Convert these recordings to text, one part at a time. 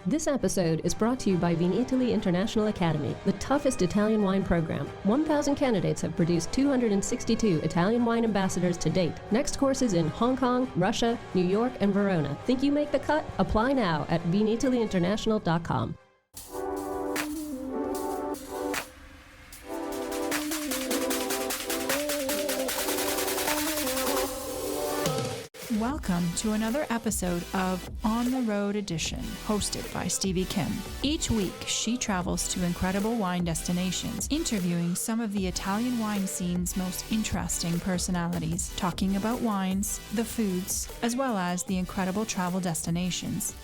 This episode is brought to you by Vinitaly International Academy, the toughest Italian wine program. 1,000 candidates have produced 262 Italian wine ambassadors to date. Next courses in Hong Kong, Russia, New York, and Verona. Think you make the cut? Apply now at vinitalyinternational.com. Welcome to another episode of On the Road Edition, hosted by Stevie Kim. Each week, she travels to incredible wine destinations, interviewing some of the Italian wine scene's most interesting personalities, talking about wines, the foods, as well as the incredible travel destinations.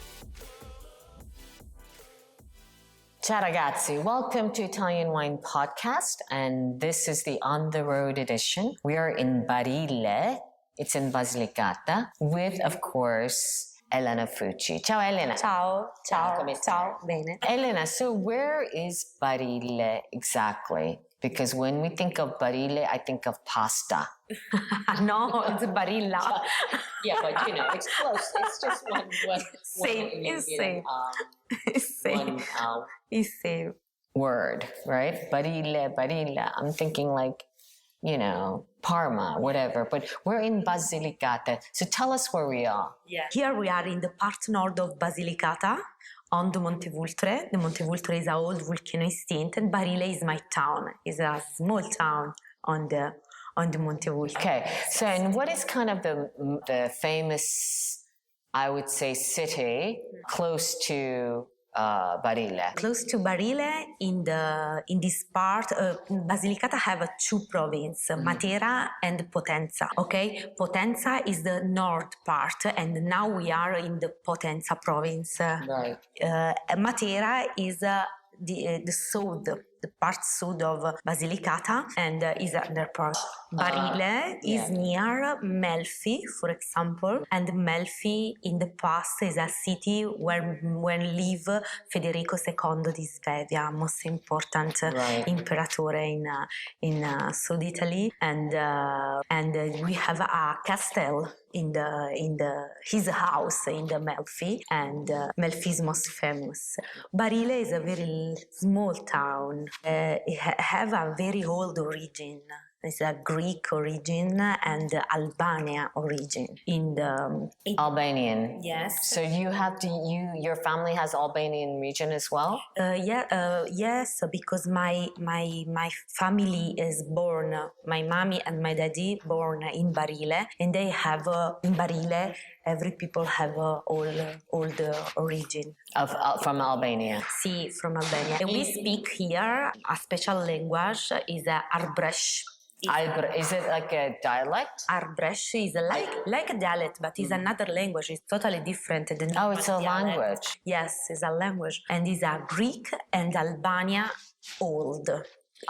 Ciao ragazzi, welcome to Italian Wine Podcast, and this is the On the Road Edition. We are in Barile. It's in Basilicata with, of course, Elena Fucci. Ciao Elena. Ciao, ciao, bene. Elena, so where is Barile exactly? Because when we think of Barile, I think of pasta. No, it's Barilla. Yeah, but you know, it's close. It's just one same. It's same. It's same. It's same. Word, right? Barile. I'm thinking like, you know, Parma, whatever, but we're in Basilicata. So tell us where we are. Yeah. Here we are in the part north of Basilicata, on the Mount Vulture. The Mount Vulture is an old volcano extinct, and Barile is my town. It's a small town on the Mount Vulture. Okay, so and what is kind of the famous, I would say, city close to Barile? Close to Barile, in this part, Basilicata have two provinces, Matera and Potenza. Okay, Potenza is the north part, and now we are in the Potenza province. Right. Matera is the south, the part south of Basilicata, and is another part. Barile is near Melfi, for example, and Melfi in the past is a city where lived Federico II di Svevia, most important imperatore in South Italy, and we have a castle in his house in the Melfi, and Melfi is most famous. Barile is a very small town. It have a very old origin. It's a Greek origin and Albania origin. Albanian. Yes. So your family has Albanian region as well? Yes, because my family is born, my mommy and my daddy born in Barile, and they have in Barile, every people have old origin. From Albania? Si, from Albania. We speak here, a special language is Arbresh. Is it like a dialect? Arbresh is like a dialect, but it's another language. It's totally different than it's a dialect. language. Yes, it's a language, and it's a Greek and Albania old.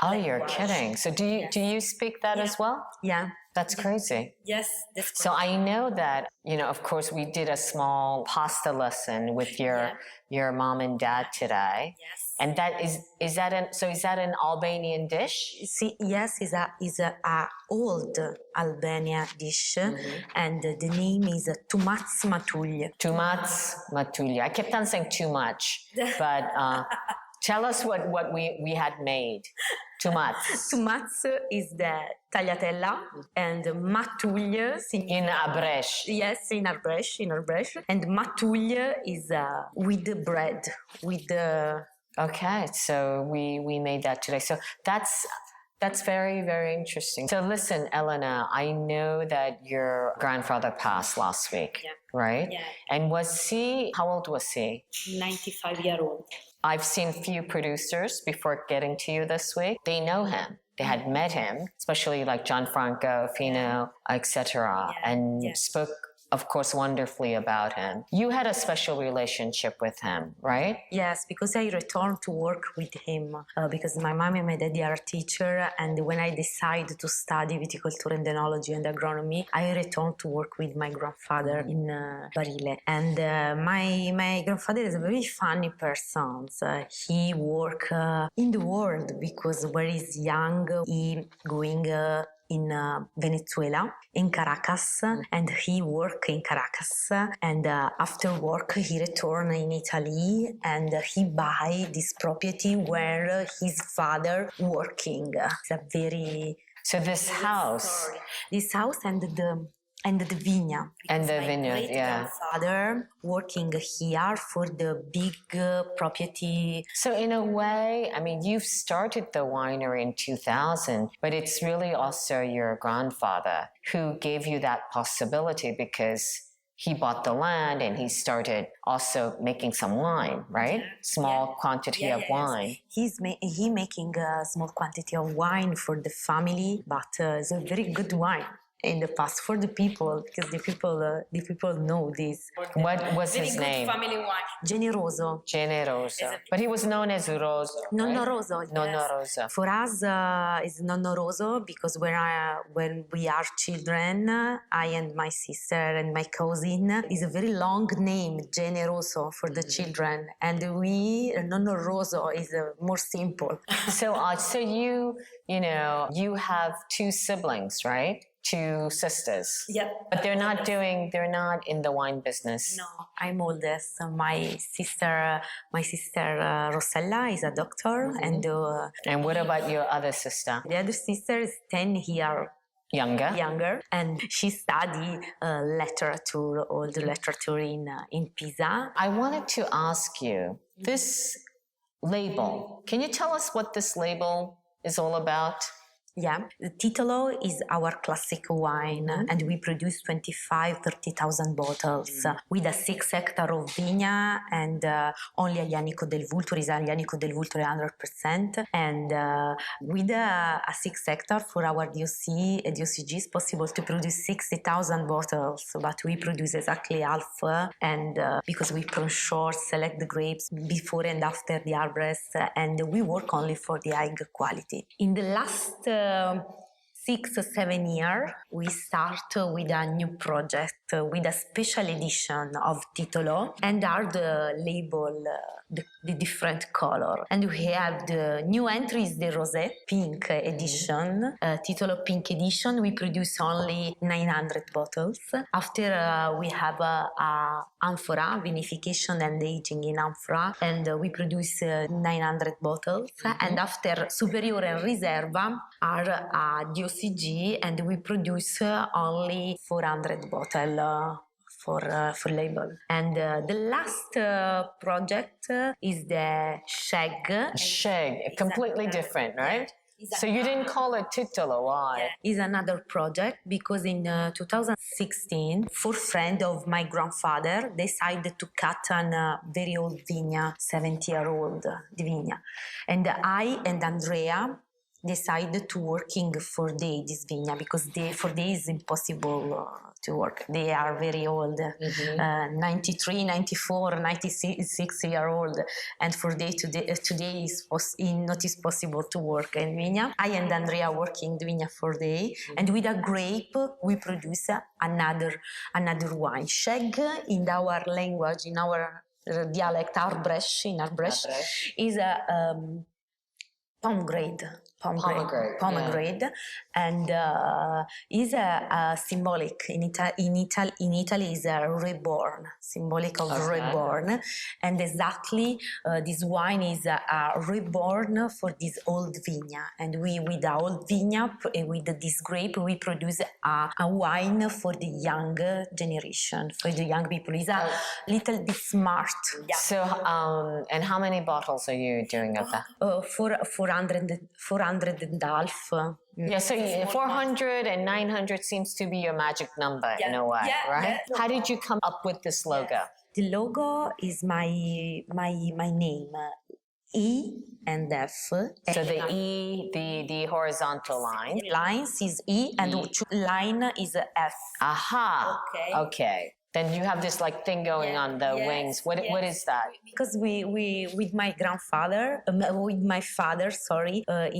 Oh, you're kidding! So do you speak that as well? Yeah, that's crazy. Yes, that's crazy. So I know that, you know, of course, we did a small pasta lesson with your mom and dad today. Yes. And that is that an Albanian dish? See, yes, is a old Albania dish, and the name is Tumac Matulj. Tumac Matulj. I kept on saying too much, but tell us what we had made. Tumac. Tumac is the tagliatella, and Matulj in Arbresh. Yes, in Arbresh, and Matulj is with the bread, with the. Okay, so we made that today. So that's very, very interesting. So listen, Elena, I know that your grandfather passed last week, right? Yeah. And how old was he? 95-year-old. I've seen few producers before getting to you this week. They know him. They had met him, especially like Gianfranco, Fino, etc., and spoke, of course, wonderfully about him. You had a special relationship with him, right? Yes, because I returned to work with him because my mom and my daddy are a teacher, and when I decided to study viticulture and enology and agronomy, I returned to work with my grandfather in Barile. And my grandfather is a very funny person. So he worked in the world because when he's young, he going in Venezuela, in Caracas, and he worked in Caracas. And after work, he returned in Italy, and he buy this property where his father working. It's a very So this house and the vineyard. and the My vineyard, yeah. grandfather working here for the big property. So in a way, I mean, you've started the winery in 2000, but it's really also your grandfather who gave you that possibility because he bought the land and he started also making some wine, right? Small quantity of wine. He making a small quantity of wine for the family, but it's a very good wine in the past for the people, because the people know this. What was his name? Family wine. Generoso. Generoso. But he was known as Roso. Nonno right? Roso. Nonno Yes. Roso. For us, it's Nonno Roso because when we are children, I and my sister and my cousin, is a very long name, Generoso, for the children, and Nonno Roso is more simple. So you have two siblings, right? Two sisters. Yeah. But they're not in the wine business. No, I'm oldest. My sister Rossella is a doctor, and And what about your other sister? the other sister is 10 years younger, and she studied literature, all the literature in Pisa. I wanted to ask you, this label, can you tell us what this label is all about? Yeah, the Titolo is our classic wine, and we produce 30,000 bottles with a 6 hectare of vineyard, and only Aglianico del Vulture is Aglianico del Vulture 100%. And with a 6 hectare for our DOCG is possible to produce 60,000 bottles, but we produce exactly half, and because we prune short, select the grapes before and after the harvest, and we work only for the high quality. In the last 6 or 7 years, we start with a new project with a special edition of Titolo, and are the label, the different color. And we have the new entry is the Rosé Pink edition, Titolo Pink edition. We produce only 900 bottles. After we have a amphora, vinification and aging in amphora, and we produce 900 bottles. And after Superiore and Riserva are DOCG, and we produce only 400 bottles for label. And the last project is the Sheg. Sheg, completely different, right? So you didn't call it Titolo, why? Is another project because in 2016, 4 friends of my grandfather decided to cut a very old vineyard, 70-year-old vineyard. And I and Andrea decided to working for this vineyard because for they is impossible to work. They are very old, 93, 94, 96-year-old, and for today is not is possible to work in vineyard. I and Andrea working the vineyard for day, and with a grape we produce another wine. Sheg in our language, in our dialect, Arbrecht, is a pomegranate, and is a symbolic in Italy is a reborn, symbolic of reborn, and exactly this wine is a reborn for this old vineyard, and we with the old vineyard with this grape we produce a wine for the young generation, for the young people. It's a little bit smart. Yeah. So and how many bottles are you doing of that? 400 and half. Yeah, so 400 and 900 seems to be your magic number in a way, right? How did you come up with this logo? The logo is my name, E and F. So the E, the horizontal line. Lines is E and line is F. Aha. Okay. Then you have this like thing going on the wings. What is that? Because we with my father, in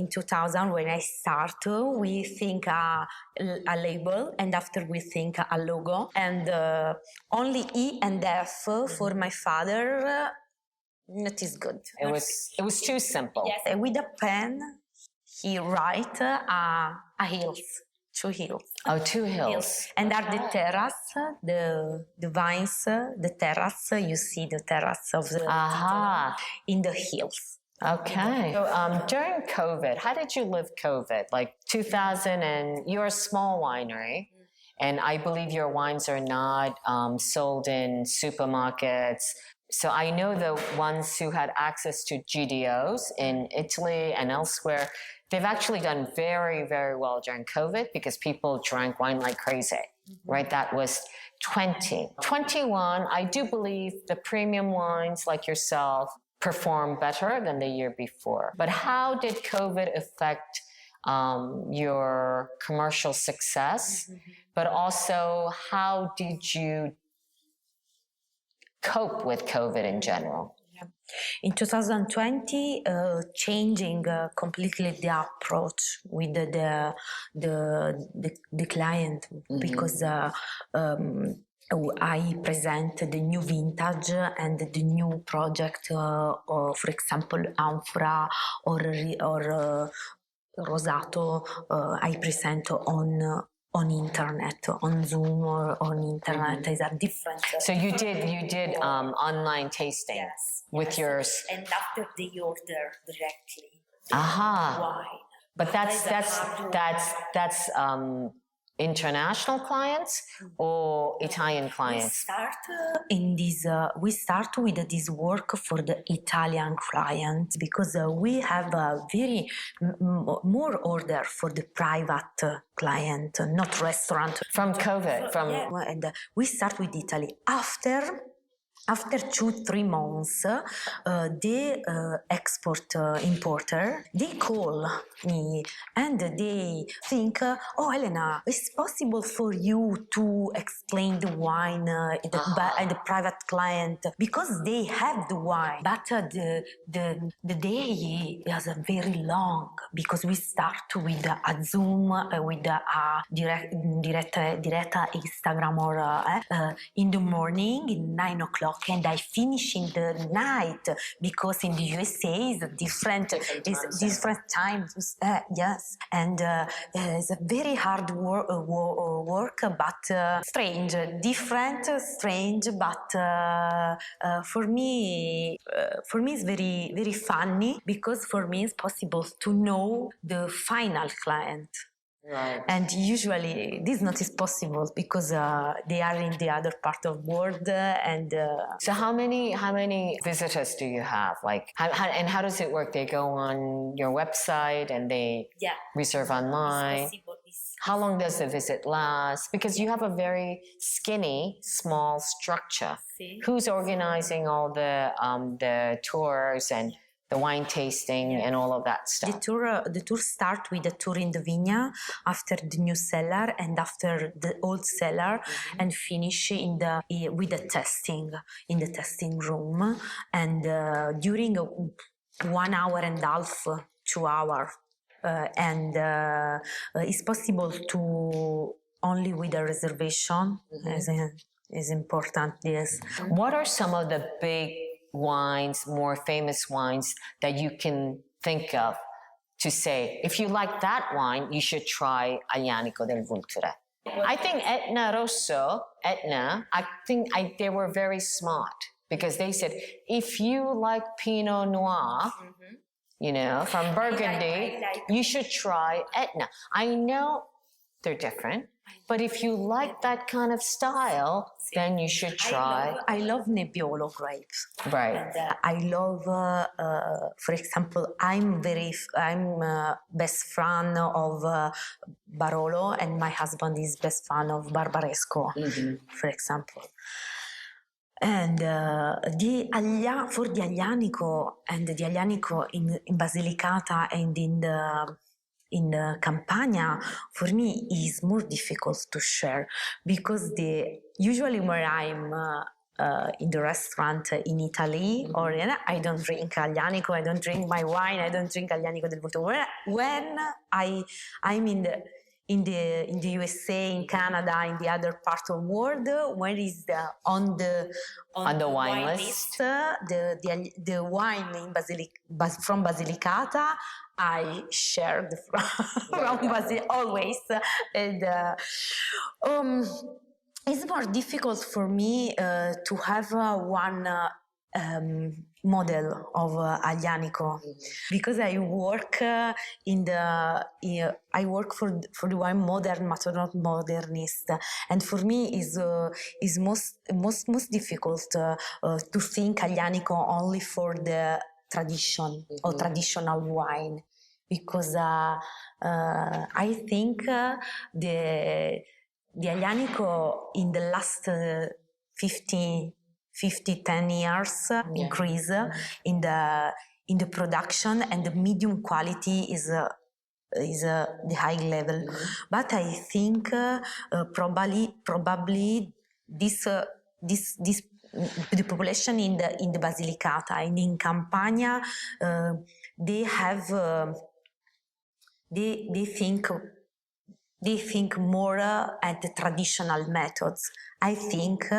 2000 when I start, we think a label, and after we think a logo, and only E and F for my father. That is good. It was too simple. Yes. With a pen, he write a hills. Two hills. Oh, two hills. And are the terrace, the vines, the terrace. You see the terrace of the Aha. in the hills. Okay. So during COVID, how did you live COVID? Like 2000, and you're a small winery, and I believe your wines are not sold in supermarkets. So I know the ones who had access to GDOs in Italy and elsewhere, they've actually done very, very well during COVID because people drank wine like crazy, right? That was 20. 21, I do believe the premium wines like yourself perform better than the year before. But how did COVID affect your commercial success? But also, how did you cope with COVID in general? In 2020, changing completely the approach with the client, because I present the new vintage and the new project, for example, Amphora or Rosato. I present on internet, on Zoom or on internet. Is a different. So you did online tasting with yours, and after they order directly. Aha. Wine. But that's international clients or Italian clients? We start with this work for the Italian clients because we have a very more order for the private client, not restaurant. From COVID, And we start with Italy. After 2-3 months, the export importer, they call me and they think, oh, Elena, it's possible for you to explain the wine and the private client because they have the wine. But the day is very long because we start with a Zoom, with a direct Instagram or in the morning, in 9 o'clock. And I finish in the night because in the USA is different time. Yes, and it's a very hard work, but strange, different, strange. But for me, it's very, very funny because for me it's possible to know the final client. Right. And usually this not is possible because they are in the other part of the world. And so how many visitors do you have? Like, how does it work? They go on your website and they reserve online. How long does the visit last? Because you have a very skinny, small structure. Who's organizing all the tours and the wine tasting and all of that stuff? The tour start with a tour in the vineyard, after the new cellar and after the old cellar, and finish with the testing in the testing room, and during 1 hour and a half, 2 hours, and it's possible to only with a reservation. Is important. Yes. What are some of the big wines, more famous wines that you can think of to say, if you like that wine, you should try Aglianico del Vulture? I think they were very smart because they said, if you like Pinot Noir, from Burgundy, you should try Etna. I know they're different, but if you like that kind of style, then you should try. I love Nebbiolo grapes. Right. And I love, for example, I'm best fan of Barolo, and my husband is best fan of Barbaresco, for example. And for the Aglianico and the Aglianico in Basilicata and in Campania, for me is more difficult to share because usually when I'm in the restaurant in Italy or I don't drink Aglianico, I don't drink my wine, I don't drink Aglianico del Vulture. When I'm in the USA, in Canada, in the other part of the world, where is on the wine list? The wine in from Basilicata, I shared from always, and it's more difficult for me to have one model of Aglianico, because I work I work for the wine modern, but not modernist, and for me is most difficult to think Aglianico only for the tradition or traditional wine, because I think the Aglianico in the last 10 years increase in the production, and the medium quality is the high level. But I think probably this the population in the Basilicata and in Campania, they have they think more at the traditional methods. I think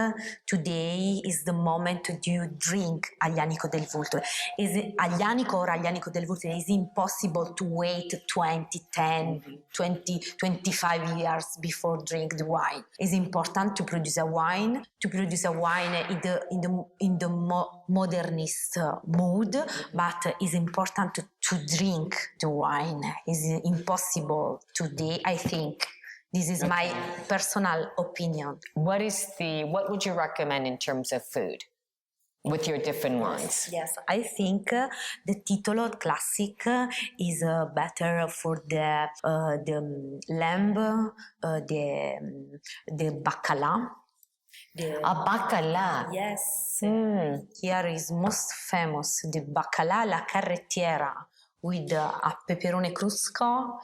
today is the moment to drink Aglianico del Vulture. Is Aglianico or Aglianico del Vulture is impossible to wait 20, 25 years before drink the wine. It's important to produce a wine in the modernist mood, but it's important to drink the wine. It's impossible today, I think. This is my personal opinion. What would you recommend in terms of food with your different wines? Yes, I think the Titolo Classic is better for the lamb, the bacala. Bacala. Yes. Here is most famous the bacala la carrettiera with a peperone crusco.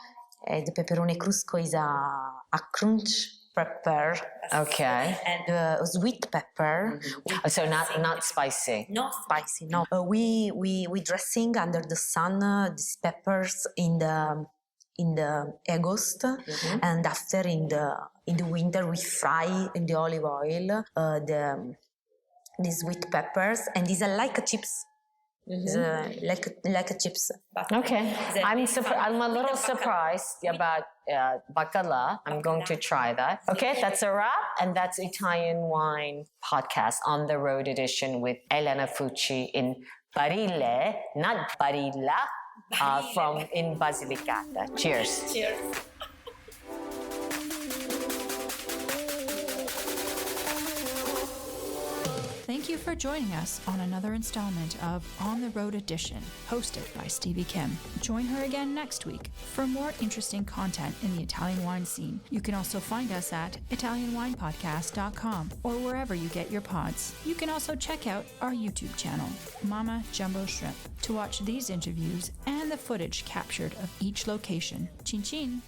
The peperone crusco is a crunch pepper. Okay. And sweet pepper. So not spicy. Not spicy. No. We dressing under the sun these peppers in the August, and after in the winter we fry in the olive oil the sweet peppers, and these are like chips. Like a chips. Okay, I'm a little surprised about bacala. I'm going to try that. Okay, that's a wrap, and that's Italian Wine Podcast on the Road edition with Elena Fucci in Barile, not Barilla, in Basilicata. Cheers. Cheers. Thank you for joining us on another installment of On the Road Edition, hosted by Stevie Kim. Join her again next week for more interesting content in the Italian wine scene. You can also find us at ItalianWinePodcast.com or wherever you get your pods. You can also check out our YouTube channel, Mama Jumbo Shrimp, to watch these interviews and the footage captured of each location. Chin chin!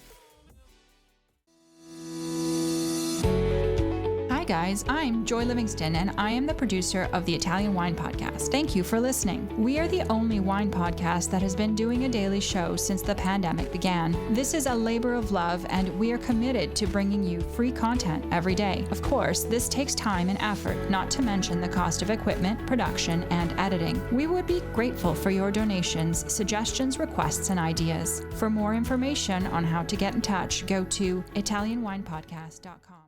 Hi guys, I'm Joy Livingston and I am the producer of the Italian Wine Podcast. Thank you for listening. We are the only wine podcast that has been doing a daily show since the pandemic began. This is a labor of love and we are committed to bringing you free content every day. Of course, this takes time and effort, not to mention the cost of equipment, production, and editing. We would be grateful for your donations, suggestions, requests, and ideas. For more information on how to get in touch, go to ItalianWinePodcast.com.